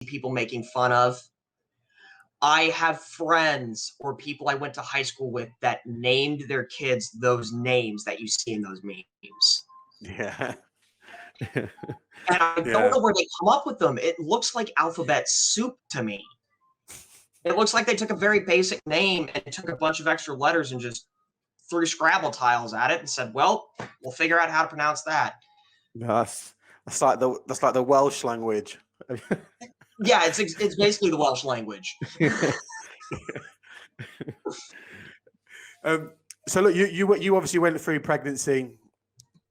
people making fun of. I have friends or people I went to high school with that named their kids those names that you see in those memes. Yeah. And I don't know where they come up with them. It looks like alphabet soup to me. It looks like they took a very basic name and took a bunch of extra letters and just threw Scrabble tiles at it and said, "Well, we'll figure out how to pronounce that." That's like the Welsh language. Yeah, it's basically the Welsh language. So look, you obviously went through pregnancy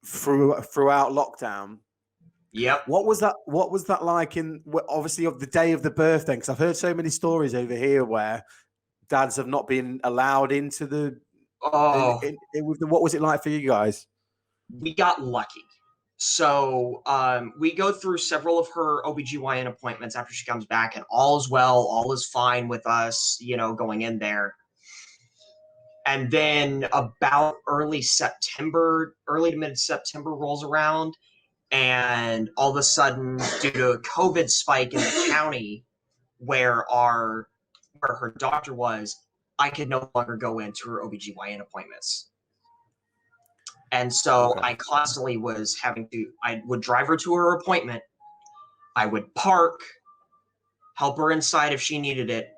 throughout lockdown. Yep. What was that like in obviously of the day of the birth then? Because I've heard so many stories over here where dads have not been allowed into the. Oh, what was it like for you guys? we got lucky. So we go through several of her OBGYN appointments after she comes back, and all is well, all is fine with us, going in there. And then about early to mid-September rolls around, and all of a sudden, due to a COVID spike in the county where her doctor was, I could no longer go into her OBGYN appointments. And so I constantly was I would drive her to her appointment. I would park, help her inside if she needed it,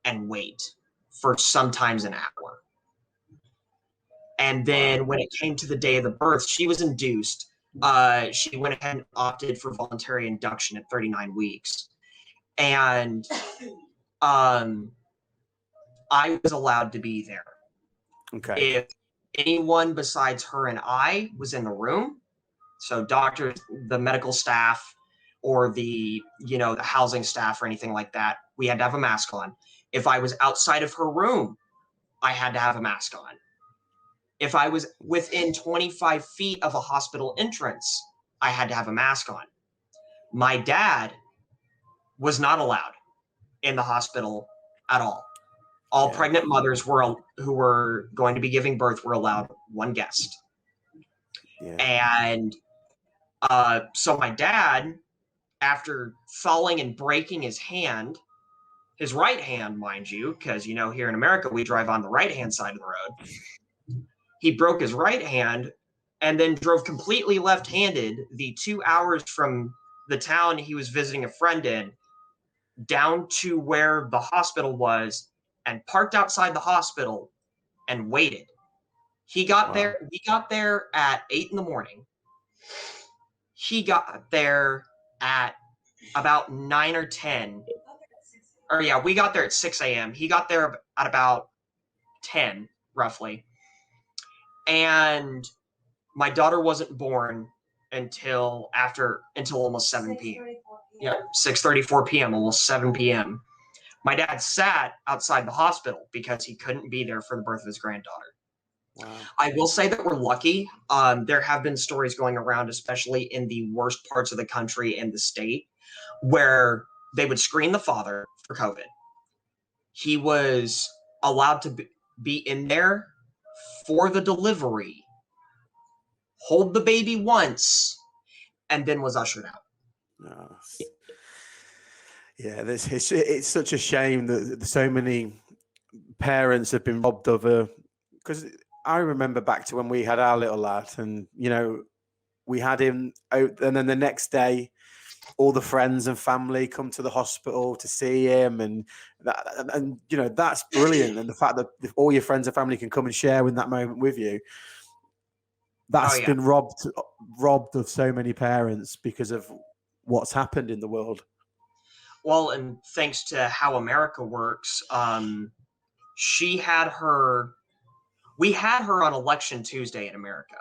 and wait for sometimes an hour. And then when it came to the day of the birth, she was induced. She went ahead and opted for voluntary induction at 39 weeks. And I was allowed to be there. Okay. If anyone besides her and I was in the room, so doctors, the medical staff, or the housing staff or anything like that, we had to have a mask on. If I was outside of her room, I had to have a mask on. If I was within 25 feet of a hospital entrance, I had to have a mask on. My dad was not allowed in the hospital at all. All pregnant mothers who were going to be giving birth were allowed one guest. Yeah. And so my dad, after falling and breaking his right hand, mind you, because, here in America, we drive on the right-hand side of the road. He broke his right hand and then drove completely left-handed the 2 hours from the town he was visiting a friend in down to where the hospital was and parked outside the hospital and waited. We got there at 8 a.m. He got there at about 9 or 10. Or yeah, we got there at 6 a.m. He got there at about 10, roughly. And my daughter wasn't born until almost 7 p.m. Yeah, 6:34 p.m., almost 7 p.m. My dad sat outside the hospital because he couldn't be there for the birth of his granddaughter. Wow. I will say that we're lucky. There have been stories going around, especially in the worst parts of the country and the state, where they would screen the father for COVID. He was allowed to be in there for the delivery, hold the baby once, and then was ushered out. Oh. Yeah, it's such a shame that so many parents have been robbed of because I remember back to when we had our little lad, and we had him out, and then the next day all the friends and family come to the hospital to see him, and that's brilliant. And the fact that all your friends and family can come and share in that moment with you, that's been robbed of so many parents because of what's happened in the world. Well, and thanks to how America works, we had her on Election Tuesday in America.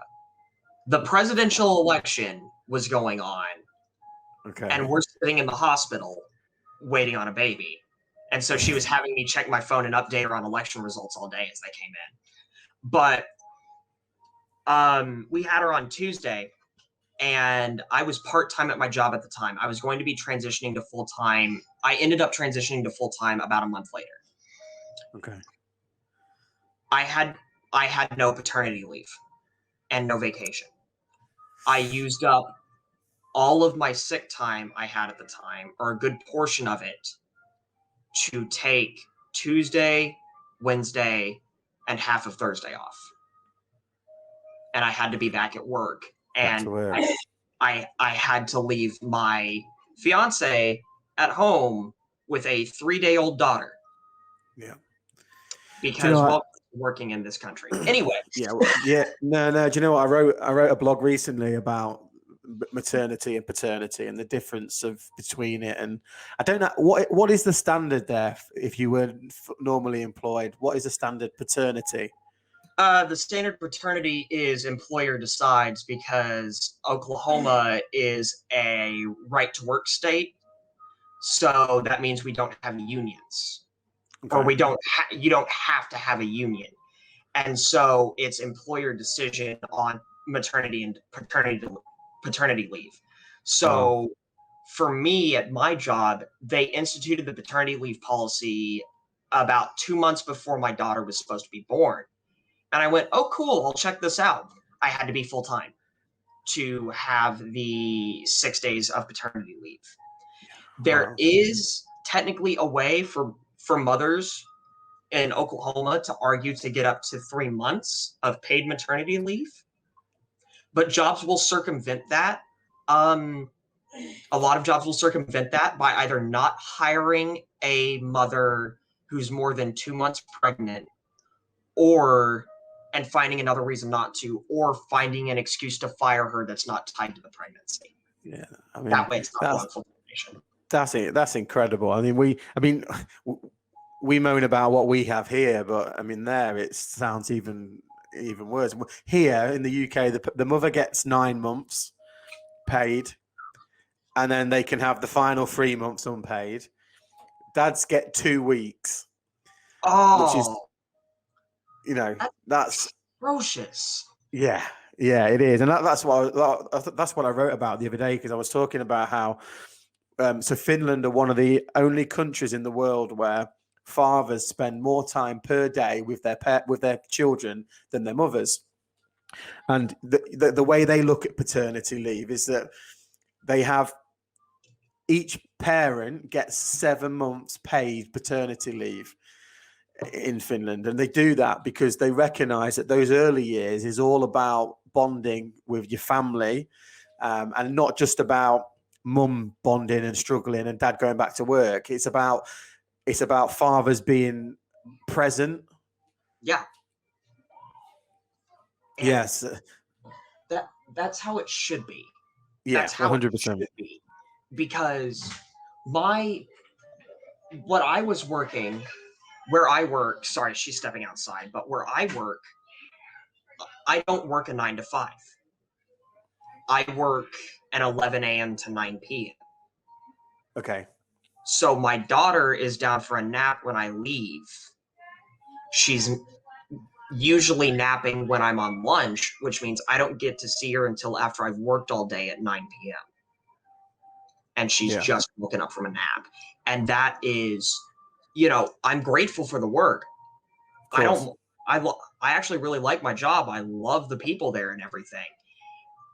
The presidential election was going on. Okay. And we're sitting in the hospital waiting on a baby. And so she was having me check my phone and update her on election results all day as they came in. But we had her on Tuesday, and I was part-time at my job at the time. I was going to be transitioning to full-time. I ended up transitioning to full-time about a month later. Okay. I had no paternity leave and no vacation. I used up all of my sick time I had at the time, or a good portion of it, to take Tuesday, Wednesday, and half of Thursday off. And I had to be back at work. Back to And work. I had to leave my fiance at home with a 3-day-old daughter. Yeah. Because, well, working in this country. Anyway. Yeah. No. Do you know what? I wrote a blog recently about maternity and paternity and the difference between it. And I don't know what is the standard there if you were normally employed. What is the standard paternity? The standard paternity is employer decides, because Oklahoma is a right to work state. So that means we don't have unions. Okay. Or you don't have to have a union. And so it's employer decision on maternity and paternity leave. So for me at my job, they instituted the paternity leave policy about 2 months before my daughter was supposed to be born. And I went, oh, cool, I'll check this out. I had to be full-time to have the 6 days of paternity leave. There is technically a way for mothers in Oklahoma to argue to get up to 3 months of paid maternity leave, but jobs will circumvent that. A lot of jobs will circumvent that by either not hiring a mother who's more than 2 months pregnant, and finding another reason not to, or finding an excuse to fire her that's not tied to the pregnancy. Yeah, I mean, that way it's not wrongful termination. That's it. That's incredible. I mean, we moan about what we have here, but I mean, there it sounds even worse. Here in the UK, the mother gets 9 months paid, and then they can have the final 3 months unpaid. Dads get 2 weeks, which is, that's atrocious. Yeah, it is, and that's what I wrote about the other day, because I was talking about how so Finland are one of the only countries in the world where fathers spend more time per day with their children than their mothers. And the way they look at paternity leave is that they have each parent gets 7 months paid paternity leave in Finland. And they do that because they recognize that those early years is all about bonding with your family, and not just about mum bonding and struggling and dad going back to work. It's about fathers being present. Yeah. And yes. That's how it should be. Yeah, that's how 100%. It should be. Because what I was working, where I work, sorry, she's stepping outside, but where I work, I don't work a 9 to 5. I work at 11 a.m. to 9 p.m. Okay. So my daughter is down for a nap when I leave. She's usually napping when I'm on lunch, which means I don't get to see her until after I've worked all day at 9 p.m. And she's just woken up from a nap. And that is, I'm grateful for the work. I actually really like my job. I love the people there and everything.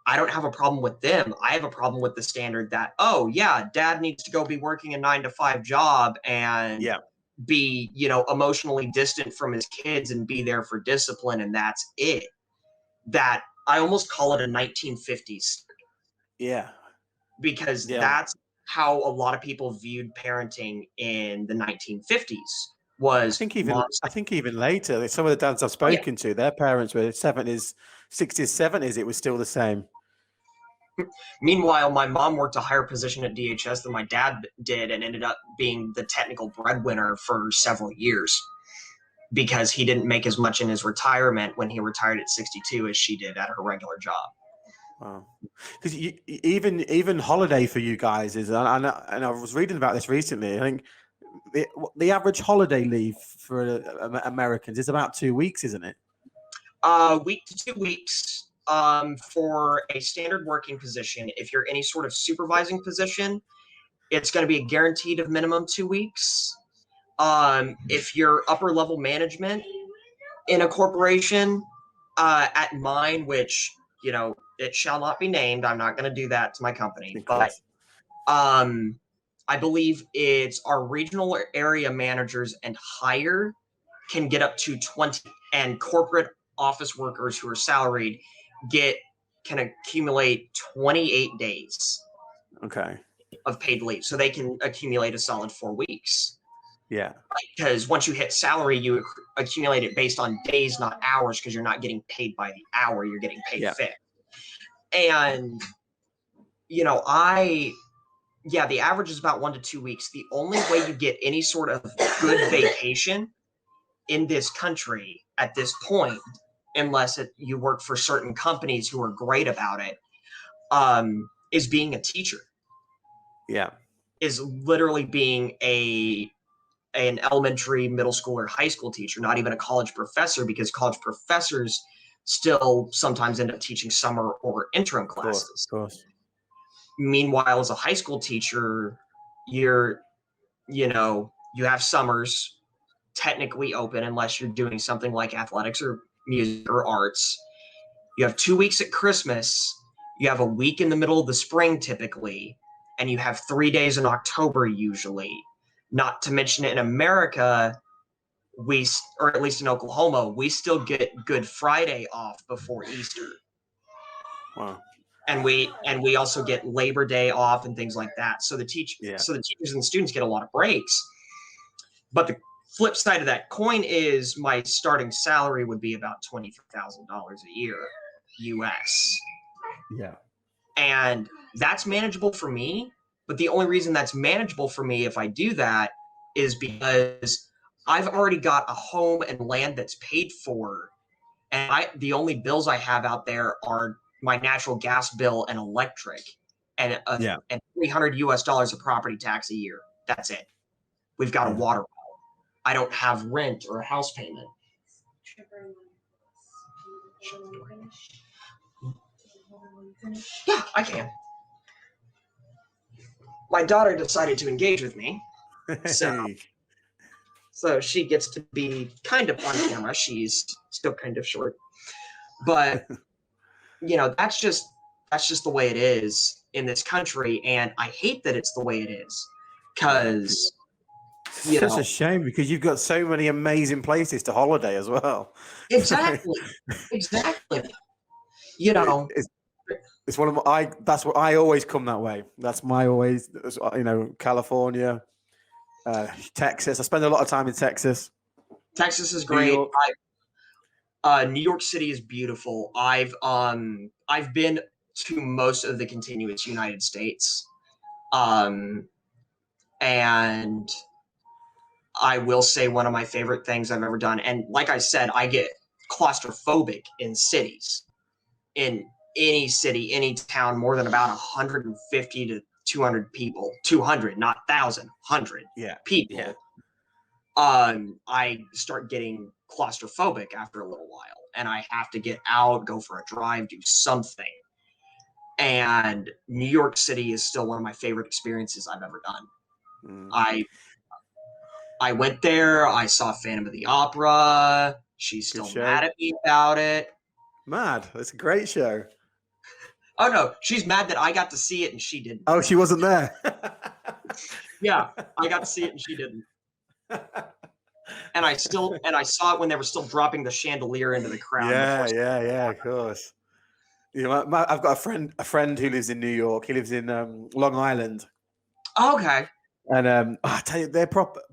I don't have a problem with them. I have a problem with the standard that, oh yeah, dad needs to go be working a 9 to 5 job and be, emotionally distant from his kids and be there for discipline. And that's it. That I almost call it a 1950s. Yeah. Because that's how a lot of people viewed parenting in the 1950s. I think even later, some of the dads I've spoken to, their parents were 70s, 60s, 70s. It was still the same. Meanwhile, my mom worked a higher position at DHS than my dad did and ended up being the technical breadwinner for several years because he didn't make as much in his retirement when he retired at 62 as she did at her regular job. Wow. Because even holiday for you guys is, and I was reading about this recently, I think the average holiday leave for Americans is about 2 weeks, isn't it? Week to 2 weeks. For a standard working position, if you're any sort of supervising position, it's going to be a guaranteed of minimum 2 weeks. If you're upper level management in a corporation, at mine, which, it shall not be named. I'm not going to do that to my company, Of but course. I believe it's our regional area managers and higher can get up to 20, and corporate office workers who are salaried can accumulate 28 days Okay. of paid leave. So they can accumulate a solid 4 weeks. Yeah. Because once you hit salary, you accumulate it based on days, not hours, because you're not getting paid by the hour, you're getting paid fixed. And, you know, the average is about 1 to 2 weeks. The only way you get any sort of good vacation in this country at this point, unless you work for certain companies who are great about it, is being a teacher. Yeah. Is literally being an elementary, middle school, or high school teacher, not even a college professor, because college professors still sometimes end up teaching summer or interim classes. Of course. Meanwhile, as a high school teacher, you have summers technically open unless you're doing something like athletics or music or arts. You have 2 weeks at Christmas. You have a week in the middle of the spring typically, and you have 3 days in October usually. Not to mention in America, or at least in Oklahoma, we still get Good Friday off before Easter. Wow. And we also get Labor Day off and things like that. So the teachers and students get a lot of breaks. But the flip side of that coin is my starting salary would be about $20,000 a year, US. Yeah. And that's manageable for me. But the only reason that's manageable for me if I do that is because I've already got a home and land that's paid for. And the only bills I have out there are my natural gas bill and electric, and and $300 US of property tax a year. That's it. We've got a water bill. I don't have rent or a house payment. Yeah, I can. My daughter decided to engage with me, so she gets to be kind of on camera. She's still kind of short, but that's just the way it is in this country, and I hate that it's the way it is, because it's such a shame, because you've got so many amazing places to holiday as well. Exactly. It's one of that's what I always come that way. That's my always, California, Texas. I spend a lot of time in Texas. Texas is great. New York City is beautiful. I've been to most of the continuous United States. And I will say one of my favorite things I've ever done, and like I said, I get claustrophobic in cities. In any city, any town, more than about 150 to 200 people, 200, not 1,000, 100 people. Yeah. I start getting claustrophobic after a little while, and I have to get out, go for a drive, do something. And New York City is still one of my favorite experiences I've ever done. I went there. I saw Phantom of the Opera. She's still mad at me about it. Mad? It's a great show. Oh no, she's mad that I got to see it and she didn't. Oh, she wasn't there. Yeah, I got to see it and she didn't. And I saw it when they were still dropping the chandelier into the crowd. Yeah, of course. I've got a friend who lives in New York. He lives in Long Island. Okay. And I tell you, their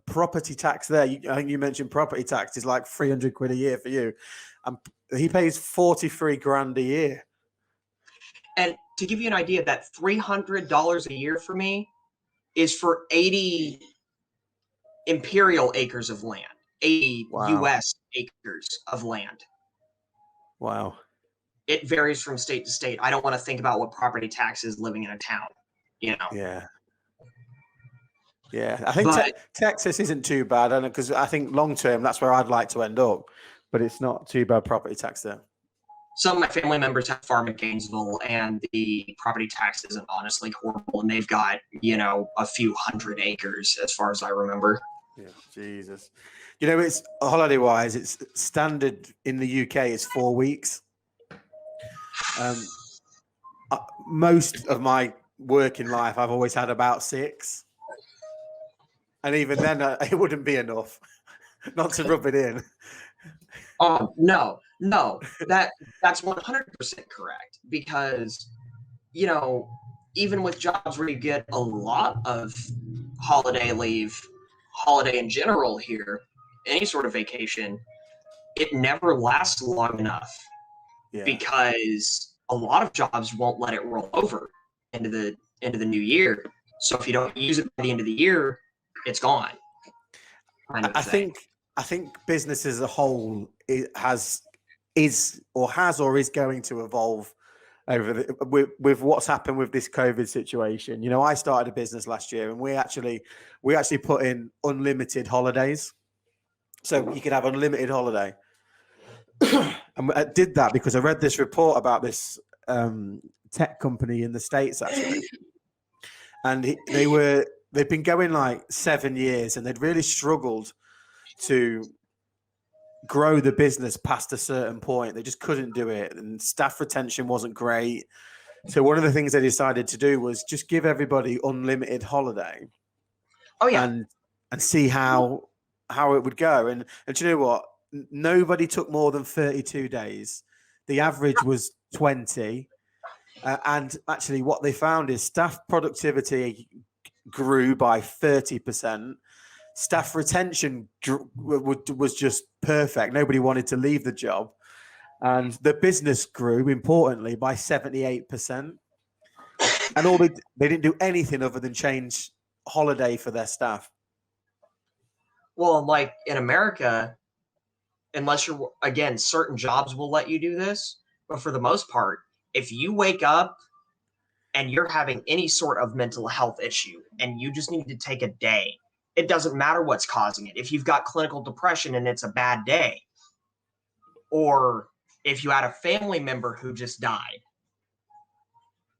property tax there, I think you mentioned property tax is like 300 quid a year for you. He pays 43 grand a year. And to give you an idea, that $300 a year for me is for 80 imperial acres of land, 80 US acres of land. Wow. It varies from state to state. I don't want to think about what property tax is living in a town, Yeah. Yeah, I think Texas isn't too bad, because I think long term that's where I'd like to end up, but it's not too bad property tax there. Some of my family members have farm in Gainesville, and the property tax isn't honestly horrible, and they've got a few hundred acres, as far as I remember. Yeah, Jesus. It's holiday wise, it's standard in the UK is 4 weeks. most of my working life, I've always had about 6. And even then, it wouldn't be enough. Not to rub it in. Oh, no, that's 100% correct, because, even with jobs where you get a lot of holiday leave, holiday in general here, any sort of vacation, it never lasts long enough, because a lot of jobs won't let it roll over into the new year. So if you don't use it by the end of the year, it's gone. Kind of I thing. think business as a whole is going to evolve over with what's happened with this COVID situation. I started a business last year, and we actually put in unlimited holidays, so you could have unlimited holiday. And I did that because I read this report about this tech company in the States, actually, and they've been going like 7 years, and they'd really struggled to grow the business past a certain point. They just couldn't do it, and staff retention wasn't great. So one of the things they decided to do was just give everybody unlimited holiday. Oh yeah, and see how it would go. And do you know what? Nobody took more than 32 days. The average was 20. And actually, what they found is staff productivity grew by 30%. Staff retention was just perfect. Nobody wanted to leave the job. And the business grew, importantly, by 78%. And they didn't do anything other than change holiday for their staff. Well, like in America, unless you're, again, certain jobs will let you do this, but for the most part, if you wake up and you're having any sort of mental health issue and you just need to take a day, it doesn't matter what's causing it. If you've got clinical depression and it's a bad day, or if you had a family member who just died,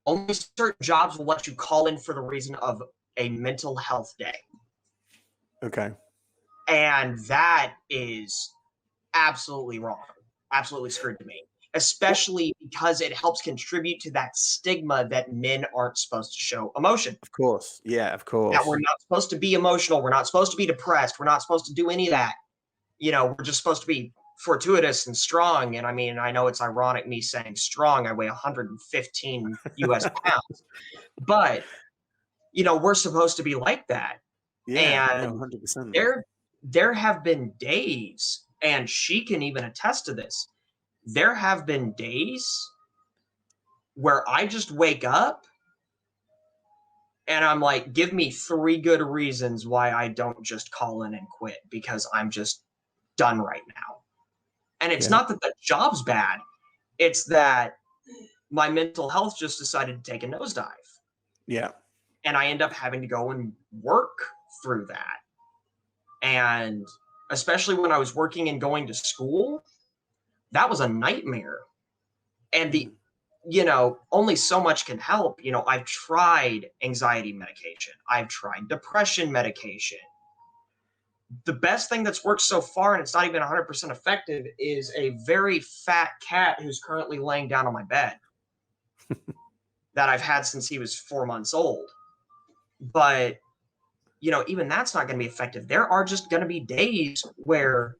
only certain jobs will let you call in for the reason of a mental health day. Okay. And that is absolutely wrong. Absolutely screwed to me. Especially because it helps contribute to that stigma that men aren't supposed to show emotion. Of course. Yeah, of course. That we're not supposed to be emotional. We're not supposed to be depressed. We're not supposed to do any of that. We're just supposed to be fortuitous and strong. And I mean, I know it's ironic me saying strong. I weigh 115 US pounds. But, we're supposed to be like that. Yeah, and 100%. There have been days, and she can even attest to this, there have been days where I just wake up and I'm like, give me 3 good reasons why I don't just call in and quit, because I'm just done right now. And it's not that the job's bad. It's that my mental health just decided to take a nosedive. Yeah. And I end up having to go and work through that. And especially when I was working and going to school, that was a nightmare. And only so much can help. I've tried anxiety medication. I've tried depression medication. The best thing that's worked so far, and it's not even 100% effective, is a very fat cat who's currently laying down on my bed that I've had since he was 4 months old. But, even that's not going to be effective. There are just going to be days where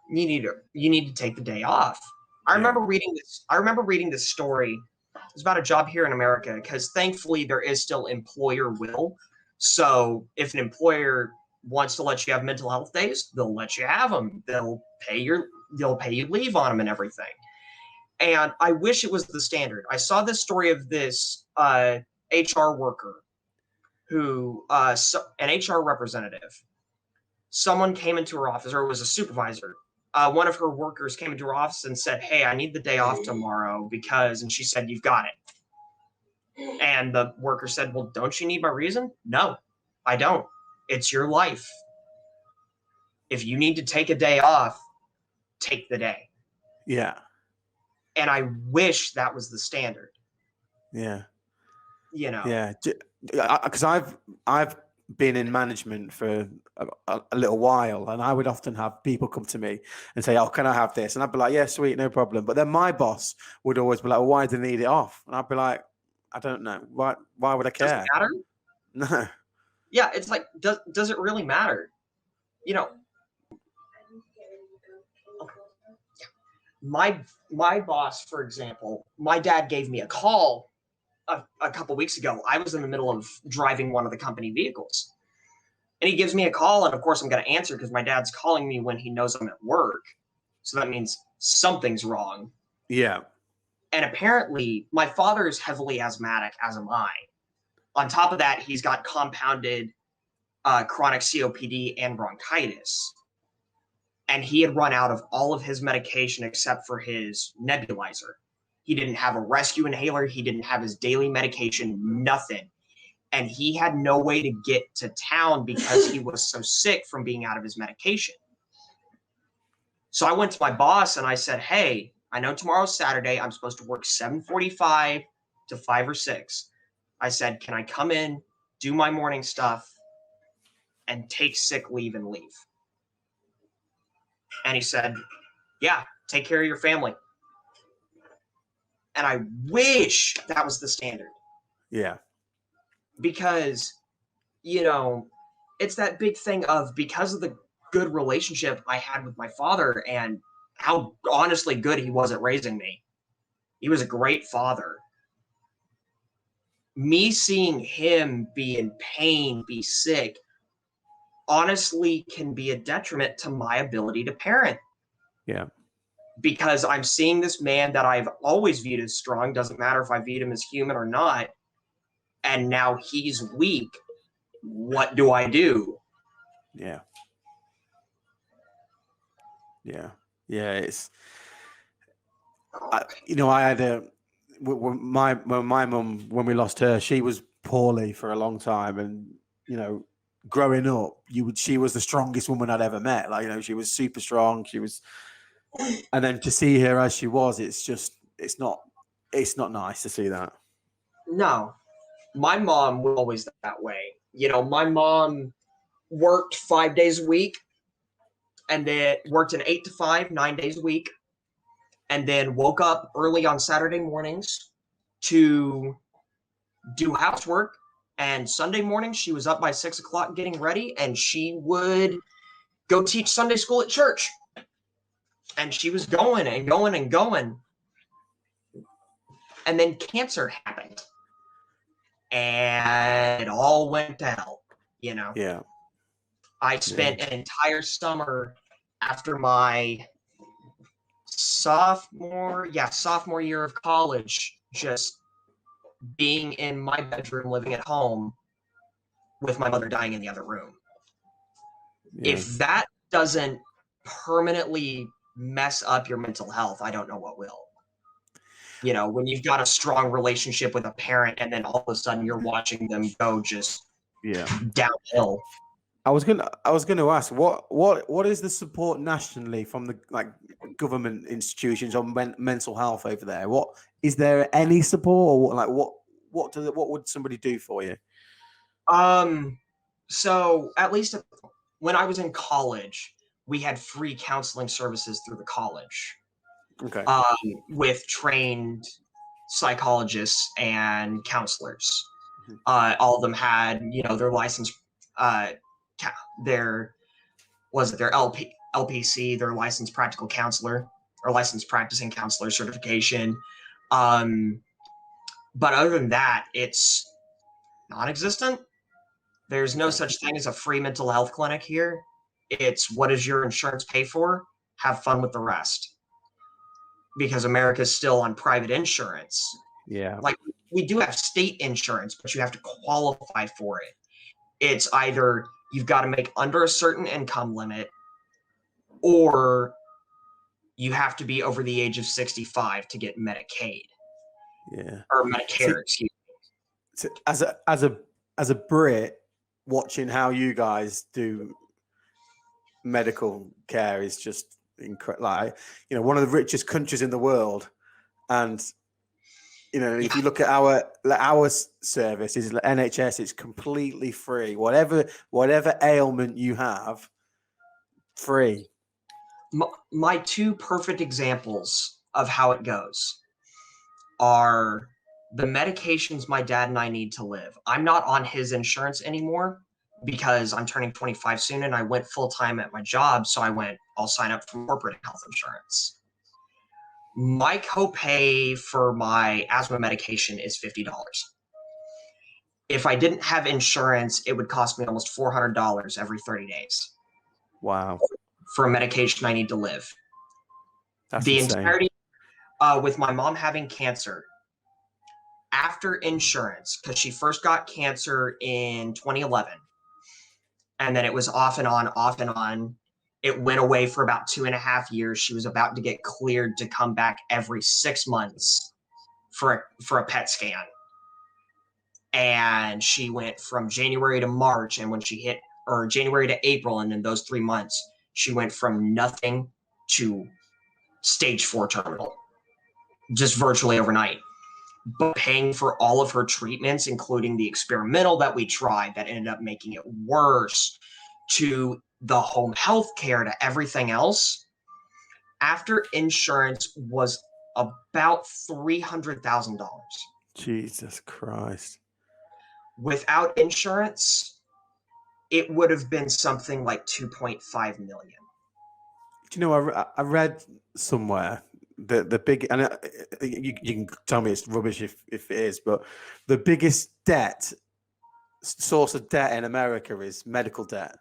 you need to take the day off. I remember reading this story. It's about a job here in America, because thankfully there is still employer will. So if an employer wants to let you have mental health days, they'll let you have them. They'll pay you leave on them and everything. And I wish it was the standard. I saw this story of this HR worker who, an HR representative, someone came into her office, or it was a supervisor. One of her workers came into her office and said, "Hey, I need the day off tomorrow and she said, "You've got it." And the worker said, "Well, don't you need my reason?" "No, I don't. It's your life. If you need to take a day off, take the day." Yeah. And I wish that was the standard. Yeah. Yeah. Because I've been in management for a little while, and I would often have people come to me and say, "Oh, can I have this?" And I'd be like, "Yeah, sweet, no problem." But then my boss would always be like, "Well, why do they need it off?" And I'd be like, I don't know. Why would I Does it care? matter? No. Yeah, it's like, does it really matter? You know, my boss, for example, my dad gave me a call a couple weeks ago. I was in the middle of driving one of the company vehicles, and he gives me a call, and of course I'm going to answer because my dad's calling me when he knows I'm at work. So that means something's wrong. Yeah. And apparently, my father is heavily asthmatic, as am I. On top of that, he's got compounded chronic COPD and bronchitis. And he had run out of all of his medication except for his nebulizer. He didn't have a rescue inhaler. He didn't have his daily medication, nothing. And he had no way to get to town because he was so sick from being out of his medication. So I went to my boss and I said, hey, I know tomorrow's Saturday. I'm supposed to work 7:45 to 5 or 6. I said, can I come in, do my morning stuff, and take sick leave and leave? And he said, yeah, take care of your family. And I wish that was the standard. Yeah. Because, you know, it's that big thing of, because of the good relationship I had with my father and how honestly good he was at raising me. He was a great father. Me seeing him be in pain, be sick, honestly can be a detriment to my ability to parent. Yeah. Because I'm seeing this man that I've always viewed as strong, doesn't matter if I viewed him as human or not, and now he's weak. What do I do? Yeah. Yeah. Yeah. It's, I had my mum, when we lost her, she was poorly for a long time. And, growing up, she was the strongest woman I'd ever met. Like, she was super strong. And then to see her as she was, it's not nice to see that. No, my mom was always that way. My mom worked 5 days a week, and then worked an 8 to 5, 9 days a week, and then woke up early on Saturday mornings to do housework. And Sunday morning, she was up by 6 o'clock getting ready, and she would go teach Sunday school at church. And she was going and going and going. And then cancer happened. And it all went to hell, Yeah. I spent an entire summer after my sophomore year of college, just being in my bedroom, living at home, with my mother dying in the other room. Yeah. If that doesn't permanently mess up your mental health, I don't know what will. When you've got a strong relationship with a parent and then all of a sudden you're watching them go just downhill. I was gonna ask, what is the support nationally from the government institutions on mental health over there? What is there any support, or what would somebody do for you? So at least when I was in college, we had free counseling services through the college. Okay. With trained psychologists and counselors. Mm-hmm. All of them had, their license, their LPC, their licensed practical counselor or licensed practicing counselor certification. But other than that, it's non-existent. There's no such thing as a free mental health clinic here. It's, what does your insurance pay for? Have fun with the rest. Because America's still on private insurance. Yeah. Like, we do have state insurance, but you have to qualify for it. It's either you've got to make under a certain income limit, or you have to be over the age of 65 to get Medicaid. Yeah. Or Medicare, excuse me. As a Brit, watching how you guys do medical care is just incredible. One of the richest countries in the world, and if you look at our service, is NHS, it's completely free. Whatever ailment you have, free. My two perfect examples of how it goes are the medications my dad and I need to live. I'm not on his insurance anymore because I'm turning 25 soon and I went full time at my job. So I'll sign up for corporate health insurance. My copay for my asthma medication is $50. If I didn't have insurance, it would cost me almost $400 every 30 days. Wow. For a medication I need to live. That's the insane. entirety, with my mom having cancer, after insurance, because she first got cancer in 2011, and then it was off and on, off and on. It went away for about 2.5 years. She was about to get cleared to come back every 6 months for a PET scan. And she went from January to March, and when she hit, or January to April, and in those 3 months, she went from nothing to stage 4 terminal, just virtually overnight. But paying for all of her treatments, including the experimental that we tried that ended up making it worse, to the home health care, to everything else, after insurance was about $300,000. Jesus Christ. Without insurance, it would have been something like 2.5 million. Do you know, I read somewhere the big, and you can tell me it's rubbish if it is, but the biggest source of debt in America is medical debt.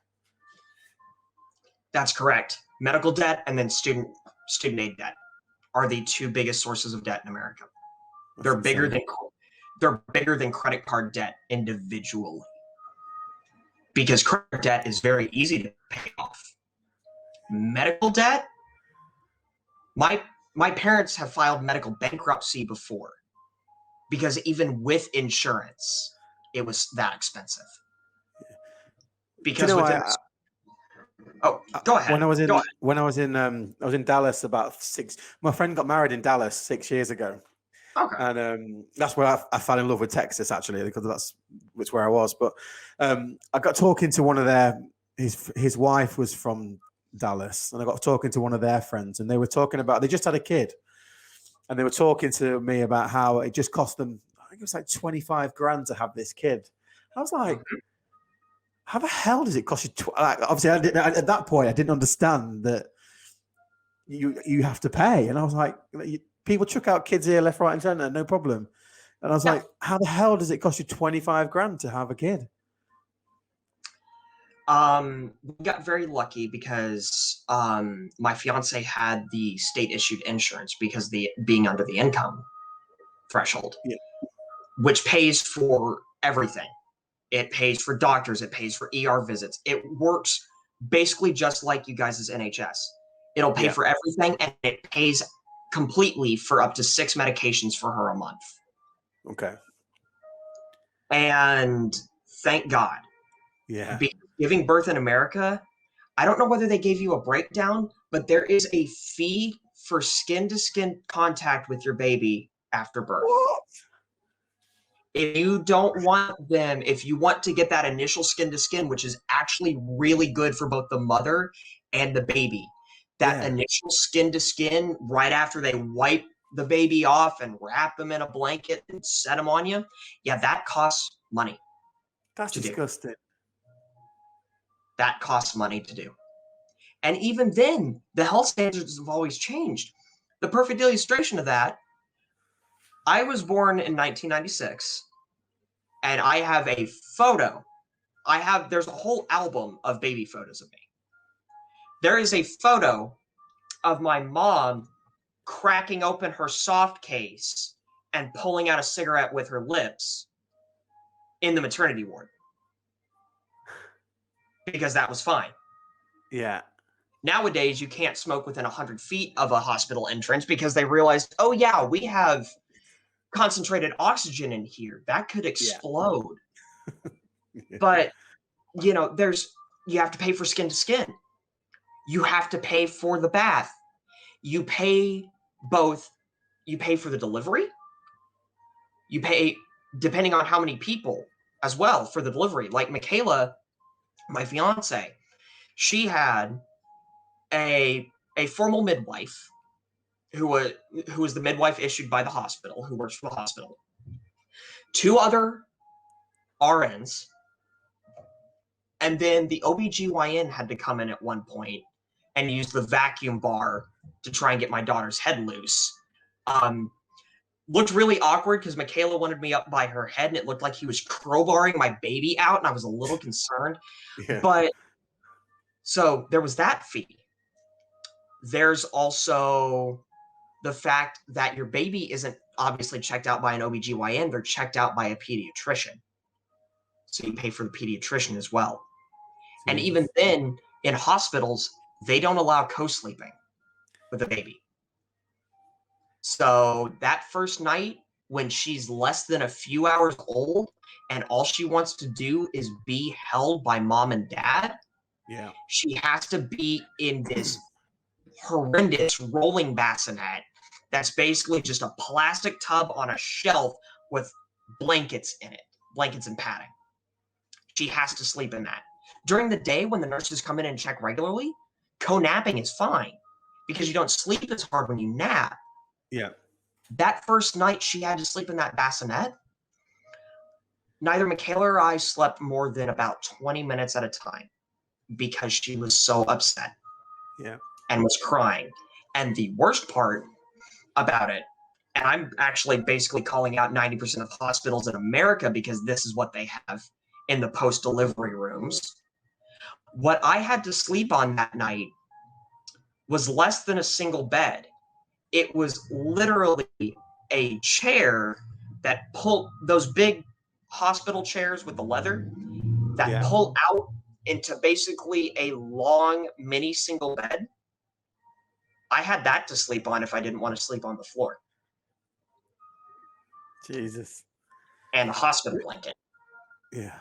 That's correct. Medical debt and then student aid debt are the two biggest sources of debt in America. They're bigger than credit card debt individually, because credit debt is very easy to pay off. Medical debt, my parents have filed medical bankruptcy before, because even with insurance, it was that expensive. Because go ahead. When I was in Dallas about 6. My friend got married in Dallas 6 years ago. Okay. And that's where I fell in love with Texas, actually, because that's where I was. But I got talking to one of his wife was from Dallas, and I got talking to one of their friends, and they were talking about, they just had a kid, and they were talking to me about how it just cost them, I think it was like 25 grand to have this kid. I was like, how the hell does it cost you? Obviously, at that point, I didn't understand that you have to pay, and I was like, people chuck out kids here, left, right, and center, no problem. And I was like, how the hell does it cost you 25 grand to have a kid? We got very lucky because my fiance had the state issued insurance because being under the income threshold, which pays for everything. It pays for doctors. It pays for ER visits. It works basically just like you guys' NHS. It'll pay for everything, and it pays completely for up to 6 medications for her a month. Okay. And thank God. Yeah. Giving birth in America, I don't know whether they gave you a breakdown, but there is a fee for skin-to-skin contact with your baby after birth. What? If you want to get that initial skin-to-skin, which is actually really good for both the mother and the baby, that initial skin-to-skin right after they wipe the baby off and wrap them in a blanket and set them on you, that costs money. That's disgusting. That costs money to do. And even then, the health standards have always changed. The perfect illustration of that, I was born in 1996, and I have a photo. There's a whole album of baby photos of me. There is a photo of my mom cracking open her soft case and pulling out a cigarette with her lips in the maternity ward, because that was fine. Yeah. Nowadays, you can't smoke within 100 feet of a hospital entrance because they realized, oh yeah, we have concentrated oxygen in here. That could explode. But, you have to pay for skin to skin. You have to pay for the bath. You pay for the delivery. You pay, depending on how many people as well, for the delivery. Like Michaela, my fiance, she had a formal midwife who was the midwife issued by the hospital, who works for the hospital. 2 other RNs, and then the OBGYN had to come in at one point and use the vacuum bar to try and get my daughter's head loose. Looked really awkward because Michaela wanted me up by her head, and it looked like he was crowbarring my baby out, and I was a little concerned. Yeah. But so there was that fee. There's also the fact that your baby isn't obviously checked out by an OBGYN, they're checked out by a pediatrician. So you pay for the pediatrician as well. And even then, in hospitals, they don't allow co-sleeping with a baby. So that first night, when she's less than a few hours old and all she wants to do is be held by mom and dad, Yeah. she has to be in this horrendous rolling bassinet that's basically just a plastic tub on a shelf with blankets in it, blankets and padding. She has to sleep in that. During the day, when the nurses come in and check regularly, co-napping is fine because you don't sleep as hard when you nap. Yeah. That first night she had to sleep in that bassinet, neither Michaela or I slept more than about 20 minutes at a time because she was so upset. Yeah. And was crying. And the worst part about it, and I'm actually basically calling out 90% of hospitals in America because this is what they have in the post-delivery rooms. What I had to sleep on that night was less than a single bed. It was literally a chair that pulled, those big hospital chairs with the leather that pull out into basically a long mini single bed. I had that to sleep on if I didn't want to sleep on the floor. Jesus. And a hospital blanket. Yeah.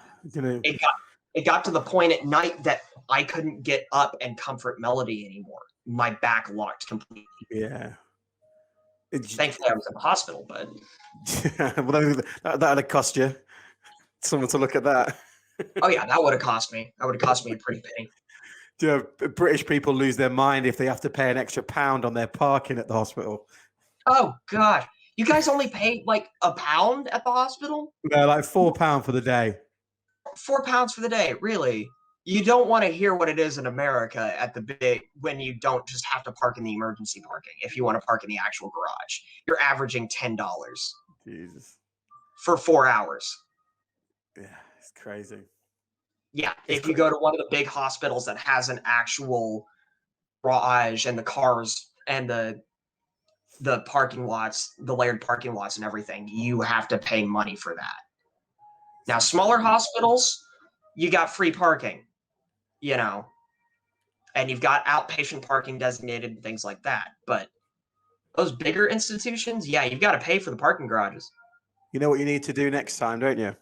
It got to the point at night that I couldn't get up and comfort Melody anymore. My back locked completely. Yeah. Thankfully, I was in the hospital, but... Well, that'd have cost you. Someone to look at that. Oh, yeah, that would have cost me. That would have cost me a pretty penny. Do you know, British people lose their mind if they have to pay an extra £1 on their parking at the hospital? Oh, God. You guys only pay like £1 at the hospital? No, like £4 for the day. £4 for the day, really? You don't want to hear what it is in America at the big when you don't just have to park in the emergency parking. If you want to park in the actual garage, you're averaging $10 Jesus. for 4 hours. Yeah, it's crazy. Yeah, if you go to one of the big hospitals that has an actual garage and the cars and the parking lots, the layered parking lots and everything, you have to pay money for that. Now, smaller hospitals, you got free parking, you know, and you've got outpatient parking designated and things like that. But those bigger institutions, yeah, you've got to pay for the parking garages. You know what you need to do next time, don't you?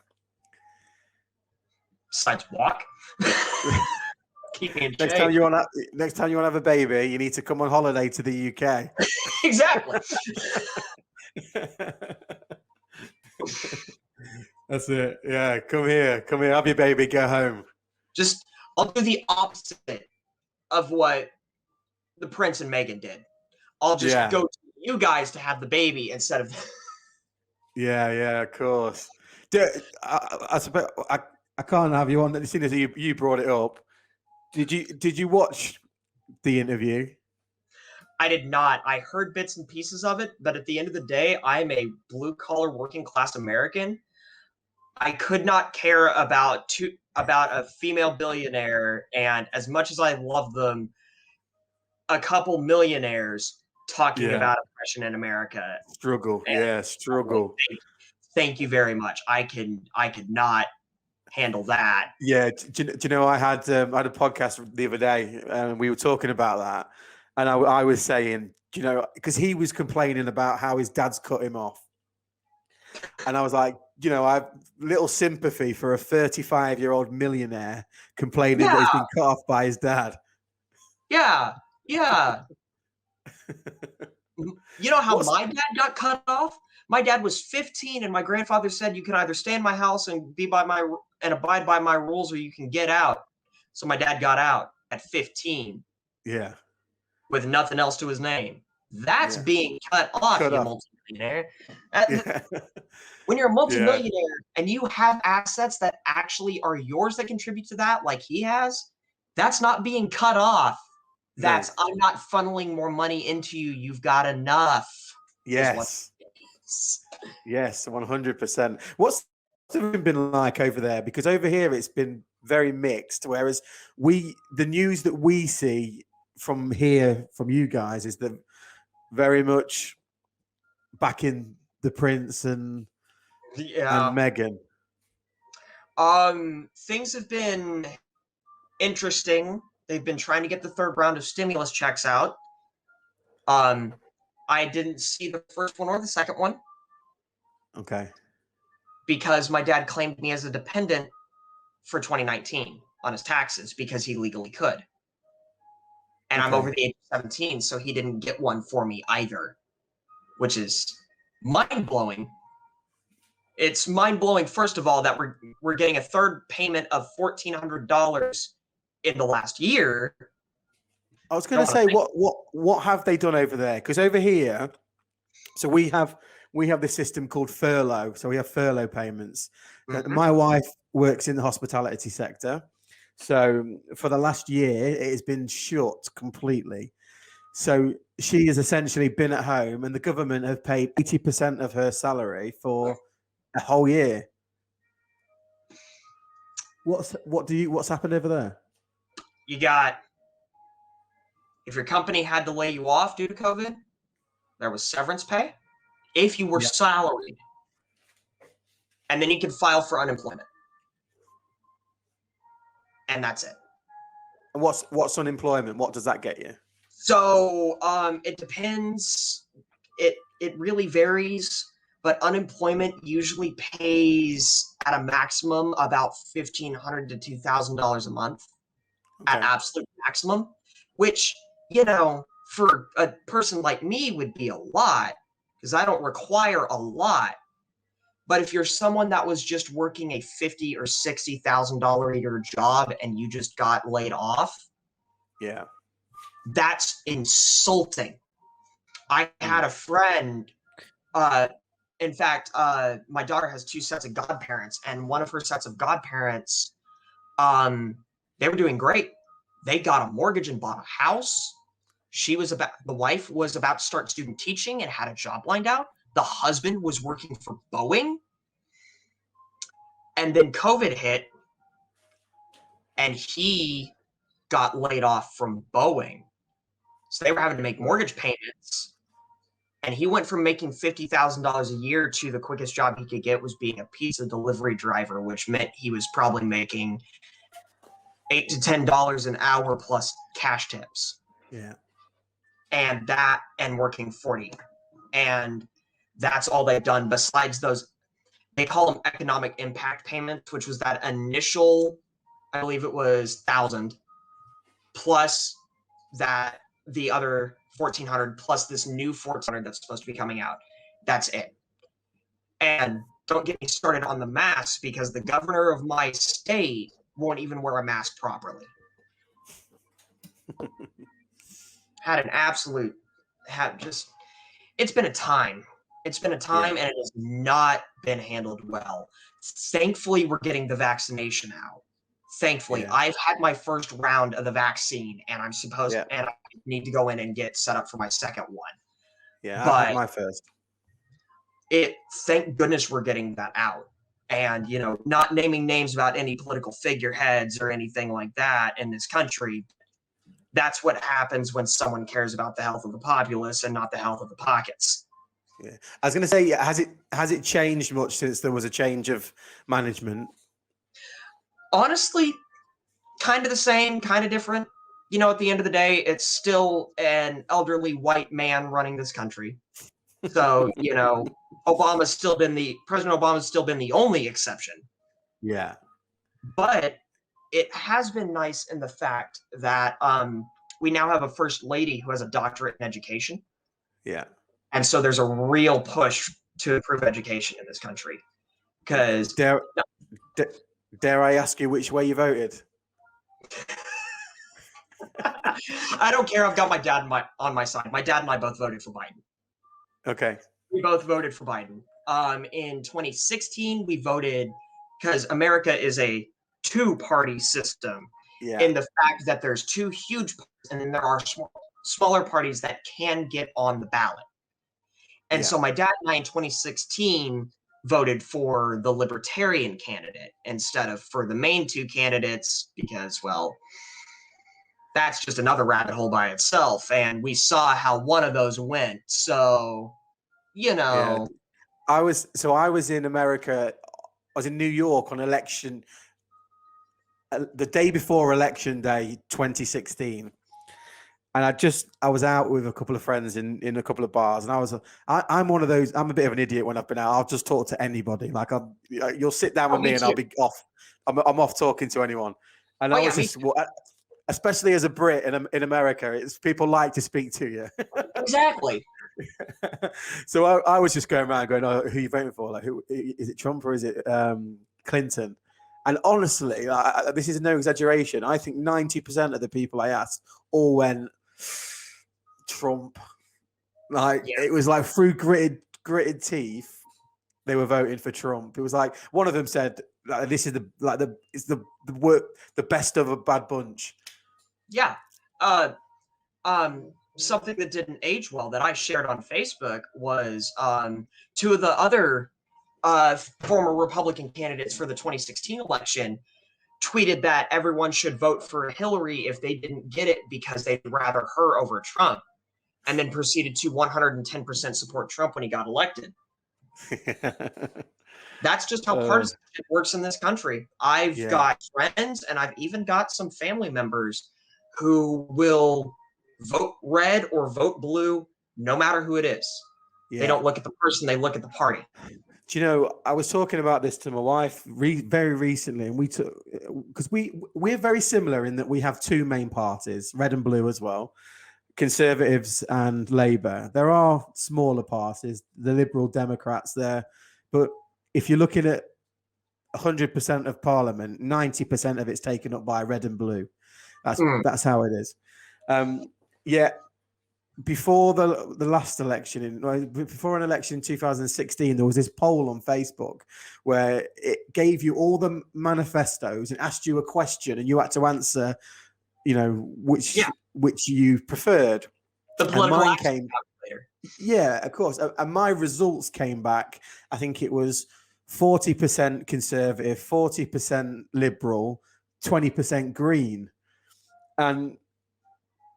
Besides walk. Keep me in shape. Next time you want to have a baby, you need to come on holiday to the UK. Exactly. That's it. Yeah, come here, have your baby, go home. I'll do the opposite of what the Prince and Meghan did. I'll just go to you guys to have the baby instead of. Yeah, of course. I suppose I can't have you on. As soon as you brought it up, did you watch the interview? I did not. I heard bits and pieces of it, but at the end of the day, I'm a blue-collar working-class American. I could not care about a female billionaire, and as much as I love them, a couple millionaires talking about oppression in America. Struggle. Thank you very much. I could not handle that. Yeah. Do you know, I had a podcast the other day, and we were talking about that. And I was saying, you know, because he was complaining about how his dad's cut him off. And I was like, you know, I have little sympathy for a 35-year-old millionaire complaining that he's been cut off by his dad. Yeah. You know how my dad got cut off? My dad was 15, and my grandfather said, you can either stay in my house and abide by my rules, or you can get out. So my dad got out at 15. Yeah. With nothing else to his name. That's being cut off, Cut you off. multimillionaire. Yeah. When you're a Yeah. multimillionaire and you have assets that actually are yours that contribute to that, like he has, that's not being cut off. No. That's I'm not funneling more money into you. You've got enough. Yes. Yes, 100%. What's it been like over there? Because over here it's been very mixed. Whereas the news that we see from here, from you guys, is that very much back in the Prince and Meghan. Things have been interesting. They've been trying to get the third round of stimulus checks out. I didn't see the first one or the second one. Okay. Because my dad claimed me as a dependent for 2019 on his taxes because he legally could. And I'm over the age of 17, so he didn't get one for me either, which is mind-blowing. It's mind-blowing, first of all, that we're getting a third payment of $1,400 in the last year. I was going to say, what have they done over there? Because over here, so we have this system called furlough. So we have furlough payments. Mm-hmm. My wife works in the hospitality sector. So for the last year, it has been shut completely. So she has essentially been at home, and the government have paid 80% of her salary for a whole year. What's happened over there? You got, if your company had to lay you off due to COVID, there was severance pay. If you were salaried, and then you can file for unemployment. And that's it. And what's unemployment? What does that get you? So it depends. It really varies, but unemployment usually pays at a maximum about $1,500 to $2,000 a month at absolute maximum, which, for a person like me would be a lot because I don't require a lot. But if you're someone that was just working a $50,000 or $60,000 a year job and you just got laid off, that's insulting. I had a friend, in fact, my daughter has 2 sets of godparents, and one of her sets of godparents, they were doing great. They got a mortgage and bought a house. The wife was about to start student teaching and had a job lined out. The husband was working for Boeing. And then COVID hit, and he got laid off from Boeing. So they were having to make mortgage payments. And he went from making $50,000 a year to the quickest job he could get was being a pizza delivery driver, which meant he was probably making $8 to $10 an hour plus cash tips. Yeah. And working 40. And that's all they've done besides those. They call them economic impact payments, which was that initial, I believe it was 1,000 plus that the other 1,400 plus this new 1,400 that's supposed to be coming out. That's it. And don't get me started on the mask because the governor of my state won't even wear a mask properly. It's been a time. It's been a time, and it has not been handled well. Thankfully, we're getting the vaccination out. Thankfully, I've had my first round of the vaccine, and and I need to go in and get set up for my second one. Yeah, I had my first. Thank goodness we're getting that out. And, not naming names about any political figureheads or anything like that in this country. That's what happens when someone cares about the health of the populace and not the health of the pockets. Yeah, I was going to say, has it changed much since there was a change of management? Honestly, kind of the same, kind of different. At the end of the day, it's still an elderly white man running this country. So, President Obama's still been the only exception. Yeah. But it has been nice in the fact that we now have a first lady who has a doctorate in education. Yeah. And so there's a real push to improve education in this country. Because dare I ask you which way you voted? I don't care. I've got my dad on my side. My dad and I both voted for Biden. Okay. We both voted for Biden. In 2016, we voted because America is a two-party system Yeah. in the fact that there's two huge parties and then there are smaller parties that can get on the ballot. And so my dad and I in 2016 voted for the libertarian candidate instead of for the main two candidates because, well, that's just another rabbit hole by itself. And we saw how one of those went. So, Yeah. I was in America. I was in New York on election the day before election day 2016. And I was out with a couple of friends in a couple of bars, and I'm one of those. I'm a bit of an idiot when I've been out. I'll just talk to anybody. Like you'll sit down with me, and I'll be off. I'm off talking to anyone. And I was just, especially as a Brit in America, it's people like to speak to you. Exactly. So I was just going around going, "Oh, who are you voting for? Like, who is it? Trump or is it Clinton?" And honestly, this is no exaggeration. I think 90% of the people I asked all went Trump. Like it was like through gritted teeth, they were voting for Trump. It was like one of them said, like, "This is the best of a bad bunch." Yeah. Something that didn't age well that I shared on Facebook was two of the other former Republican candidates for the 2016 election tweeted that everyone should vote for Hillary if they didn't get it because they'd rather her over Trump, and then proceeded to 110% support Trump when he got elected. That's just how partisanship works in this country. I've got friends and I've even got some family members who will vote red or vote blue no matter who it is. They don't look at the person, they look at the party. Do you know, I was talking about this to my wife very recently, and because we're very similar in that we have two main parties, red and blue as well, Conservatives and Labour. There are smaller parties, the Liberal Democrats there, but if you're looking at 100% of Parliament, 90% of it's taken up by red and blue. That's how it is. Before the last election, before an election in 2016, there was this poll on Facebook where it gave you all the manifestos and asked you a question, and you had to answer, which you preferred. The political action calculator. Yeah, of course. And my results came back. I think it was 40% Conservative, 40% Liberal, 20% Green, and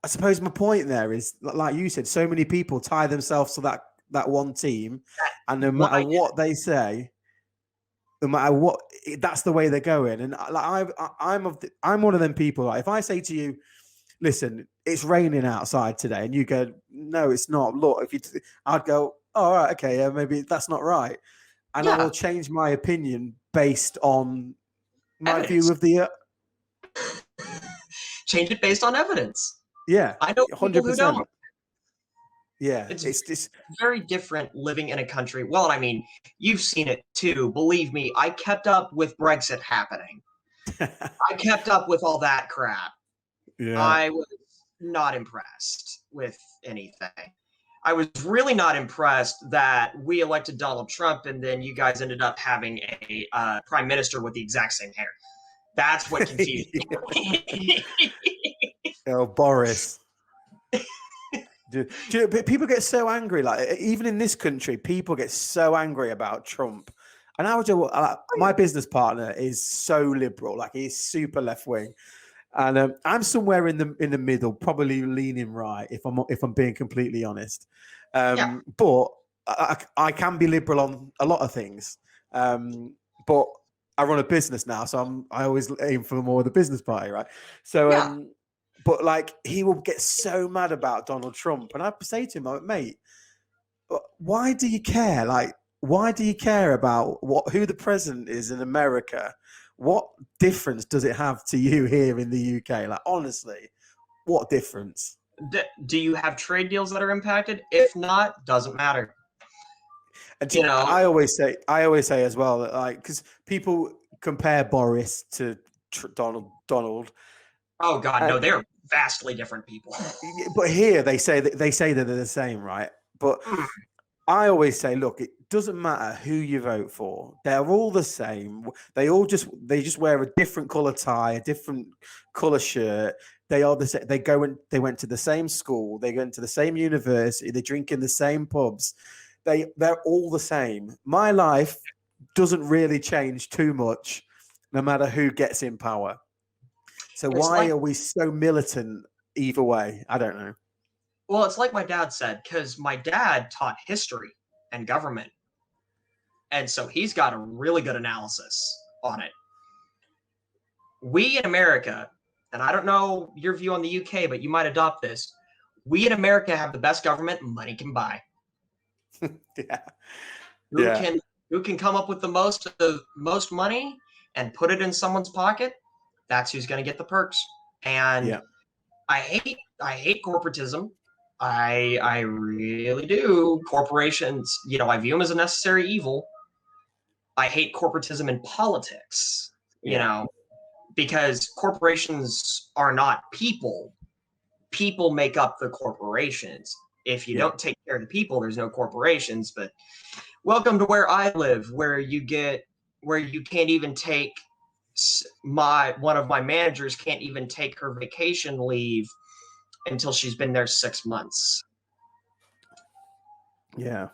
I suppose my point there is, like you said, so many people tie themselves to that one team, and no matter what they say, no matter what, that's the way they're going. And I'm one of them people. Like, if I say to you, "Listen, it's raining outside today," and you go, "No, it's not. Look," I'd go, "Oh, all right, okay, yeah, maybe that's not right," and I will change my opinion based on my view of the. Change it based on evidence. Yeah, I know people 100%. Who don't. Yeah, it's very different living in a country. Well, I mean, you've seen it too. Believe me, I kept up with Brexit happening. I kept up with all that crap. Yeah. I was not impressed with anything. I was really not impressed that we elected Donald Trump and then you guys ended up having a prime minister with the exact same hair. That's what confused me. Oh, Boris. Dude, people get so angry. Like, even in this country, people get so angry about Trump. And my business partner is so liberal. Like, he's super left wing, and I'm somewhere in the middle, probably leaning right, if I'm being completely honest. But I can be liberal on a lot of things. But I run a business now, so I always aim for more of the business party, right? So. But like, he will get so mad about Donald Trump, and I say to him, like, "Mate, why do you care? Like, why do you care about who the president is in America? What difference does it have to you here in the UK? Like, honestly, what difference? Do you have trade deals that are impacted? If not, doesn't matter." And I always say as well that, like, because people compare Boris to Donald. Oh God, no! They're vastly different people. But here they say that they're the same, right? But I always say, look, it doesn't matter who you vote for. They're all the same. They just wear a different color tie, a different color shirt. They are the same. They went to the same school. They went to the same university. They drink in the same pubs. They're all the same. My life doesn't really change too much, no matter who gets in power. So why are we so militant either way? I don't know. Well, it's like my dad said, because my dad taught history and government. And so he's got a really good analysis on it. We in America, and I don't know your view on the UK, but you might adopt this. We in America have the best government money can buy. Yeah. Who can come up with the most money and put it in someone's pocket? That's who's going to get the perks. And I hate corporatism. I really do. Corporations, I view them as a necessary evil. I hate corporatism in politics, because corporations are not people. People make up the corporations. If you don't take care of the people, there's no corporations. But welcome to where I live, where you can't even take one of my managers can't even take her vacation leave until she's been there 6 months. Yeah.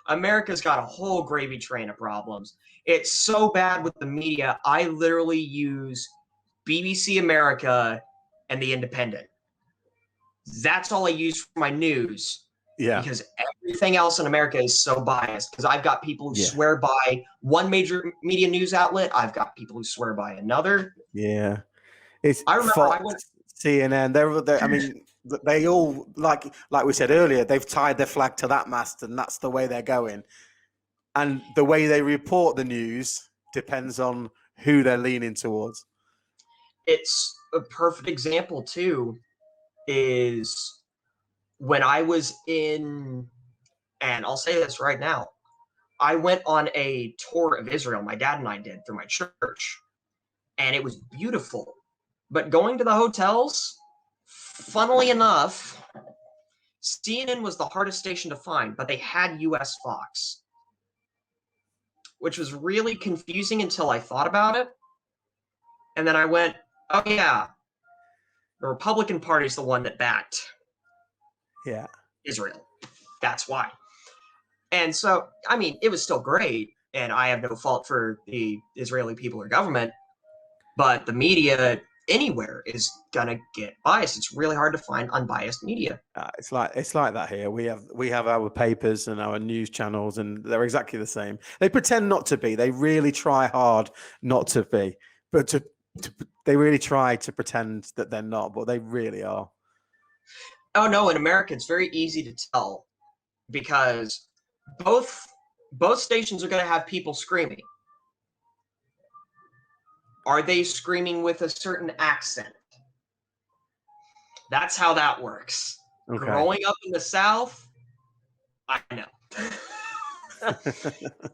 America's got a whole gravy train of problems. It's so bad with the media. I literally use BBC America and The Independent. That's all I use for my news. Yeah. Because everything else in America is so biased. Because I've got people who swear by one major media news outlet. I've got people who swear by another. Yeah. It's I remember Fox, CNN. I mean, they all, like we said earlier, they've tied their flag to that mast, and that's the way they're going. And the way they report the news depends on who they're leaning towards. It's a perfect example, too, is when I was and I'll say this right now, I went on a tour of Israel, my dad and I did, through my church, and it was beautiful. But going to the hotels, funnily enough, CNN was the hardest station to find, but they had US Fox, which was really confusing until I thought about it. And then I went, oh yeah, the Republican Party's the one that backed Israel. That's why. And so, I mean, it was still great, and I have no fault for the Israeli people or government, but the media anywhere is gonna get biased. It's really hard to find unbiased media. It's like that here. We have our papers and our news channels, and they're exactly the same. They pretend not to be. They really try hard not to be, but they really try to pretend that they're not, but they really are. Oh no, in America it's very easy to tell because both stations are going to have people screaming. Are they screaming with a certain accent? That's how that works. Okay. Growing up in the South, I know.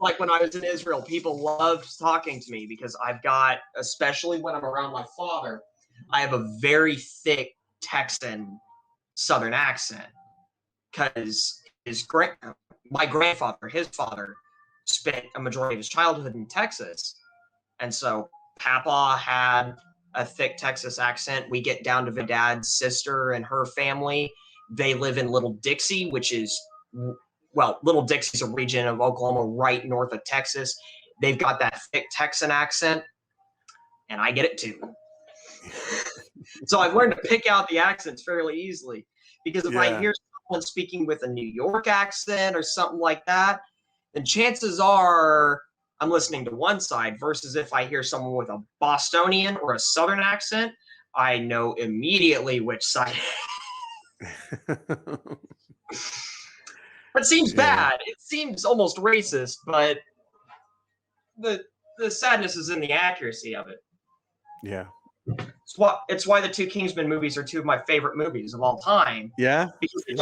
Like when I was in Israel, people loved talking to me because I've got, especially when I'm around my father, I have a very thick Texan Southern accent because my grandfather, his father, spent a majority of his childhood in Texas. And so Papa had a thick Texas accent. We get down to my dad's sister and her family. They live in Little Dixie, which is, Little Dixie's a region of Oklahoma right north of Texas. They've got that thick Texan accent, and I get it too. So I've learned to pick out the accents fairly easily because if I hear someone speaking with a New York accent or something like that, then chances are I'm listening to one side versus if I hear someone with a Bostonian or a Southern accent, I know immediately which side. It seems bad. It seems almost racist, but the sadness is in the accuracy of it. Yeah. It's why the two Kingsman movies are two of my favorite movies of all time. Yeah. Because they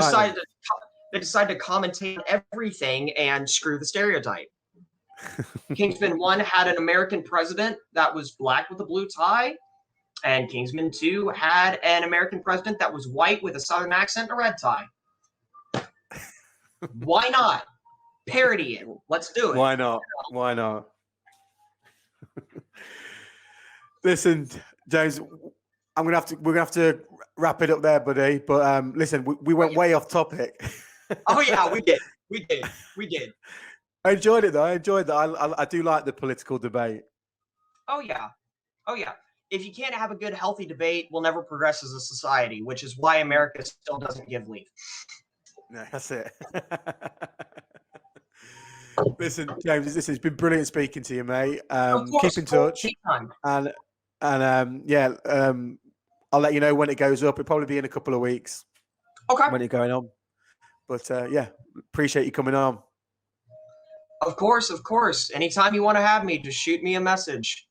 decide to commentate on everything and screw the stereotype. Kingsman 1 had an American president that was black with a blue tie, and Kingsman 2 had an American president that was white with a southern accent and a red tie. Why not? Parody it. Let's do it. Why not? Why not? Listen, James, we're gonna have to wrap it up there, buddy. But listen, we went way off topic. Oh yeah, we did. I enjoyed it though. I enjoyed that. I do like the political debate. Oh yeah. If you can't have a good, healthy debate, we'll never progress as a society, which is why America still doesn't give leave. No, that's it. Listen, James, it's been brilliant speaking to you, mate. Keep in touch, and I'll let you know when it goes up. It'll probably be in a couple of weeks. Okay. When it's going on, but appreciate you coming on. Of course. Anytime you want to have me, just shoot me a message.